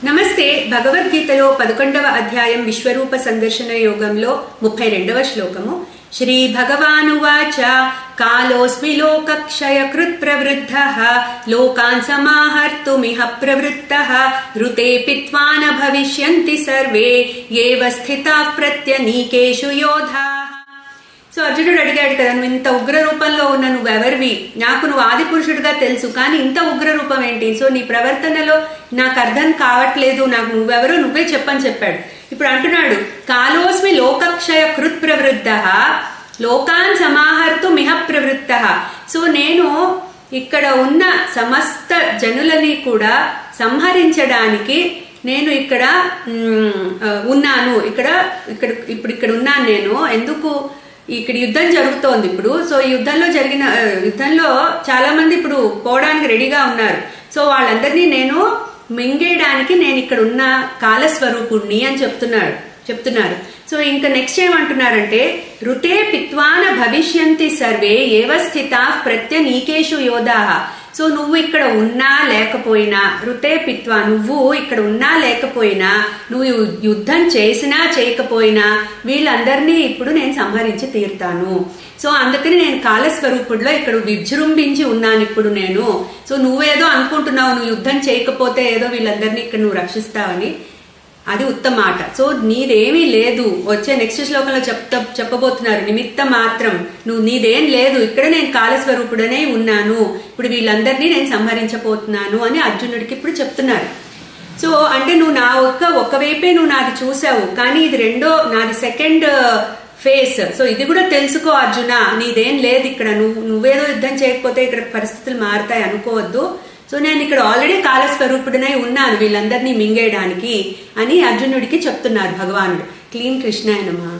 నమస్తే. భగవద్గీతలో 11వ అధ్యాయం విశ్వరూప సందర్శన యోగంలో 32వ శ్లోకము. శ్రీ భగవానువాచ కాలోస్మి లోకక్షయకృత్ ప్రవృద్ధః లోకాన్ సమాహర్తుమిహ ప్రవృత్తః ఋతే పిత్వాన భవిష్యంతి సర్వే ఏవ స్థితాః ప్రత్యనీకేషు యోధాః. సో అర్జునుడు అడిగాడు కదా, నువ్వు ఇంత ఉగ్ర రూపంలో ఉన్న నువ్వెవరివి? నాకు నువ్వు ఆది పురుషుడిగా తెలుసు, కానీ ఇంత ఉగ్ర రూపం ఏంటి? సో నీ ప్రవర్తనలో నాకు అర్థం కావట్లేదు, నాకు నువ్వెవరో నువ్వే చెప్పని చెప్పాడు. ఇప్పుడు అంటున్నాడు, కాలోస్మి లోకక్షయ కృత్ ప్రవృద్ధః లోకాన్ సమాహర్తు మిహ ప్రవృత్తః. సో నేను ఇక్కడ ఉన్న సమస్త జనులని కూడా సంహరించడానికి నేను ఇక్కడ ఉన్నాను. ఇక్కడ ఉన్నాను నేను. ఎందుకు? ఇక్కడ యుద్ధం జరుగుతోంది ఇప్పుడు. సో ఈ యుద్ధంలో చాలా మంది ఇప్పుడు పోవడానికి రెడీగా ఉన్నారు. సో వాళ్ళందరినీ నేను మింగేయడానికి నేను ఇక్కడ ఉన్న కాలస్వరూపుణ్ణి అని చెప్తున్నారు. సో ఇంకా నెక్స్ట్ ఏమంటున్నారంటే, ఋతే పిత్వాన భవిష్యంతి సర్వే ఏవ స్థితాః ప్రత్యనీకేషు యోధాః. సో నువ్వు ఇక్కడ ఉన్నా లేకపోయినా, ఋతే పిత్వా నువ్వు ఇక్కడ ఉన్నా లేకపోయినా, నువ్వు యుద్ధం చేసినా చేయకపోయినా వీళ్ళందరినీ ఇప్పుడు నేను సంహరించి తీరుతాను. సో అందుకని నేను కాలస్వరూపుడిలో ఇక్కడ విజృంభించి ఉన్నాను ఇప్పుడు నేను. సో నువ్వేదో అనుకుంటున్నావు, నువ్వు యుద్ధం చేయకపోతే ఏదో వీళ్ళందరినీ ఇక్కడ నువ్వు రక్షిస్తావని. అది ఉత్తమ మాట. సో నీదేమీ లేదు. వచ్చే నెక్స్ట్ శ్లోకంలో చెప్పబోతున్నారు, నిమిత్త మాత్రం, నీదేం లేదు, ఇక్కడ నేను కాలస్వరూపుడనే ఉన్నాను, ఇప్పుడు వీళ్ళందరినీ నేను సంహరించబోతున్నాను అని అర్జునుడికి ఇప్పుడు చెప్తున్నారు. సో అంటే నువ్వు నా ఒకవైపే నువ్వు నాది చూసావు, కానీ ఇది నాది సెకండ్ ఫేస్. సో ఇది కూడా తెలుసుకో అర్జున, నీదేం లేదు ఇక్కడ, నువ్వేదో యుద్ధం చేయకపోతే ఇక్కడ పరిస్థితులు మారుతాయి అనుకోవద్దు. సో నేను ఇక్కడ ఆల్రెడీ కాలస్వరూపుడినై ఉన్నాను వీళ్ళందరినీ మింగేయడానికి అని అర్జునుడికి చెప్తున్నారు భగవానుడు. క్లీం కృష్ణాయ నమః.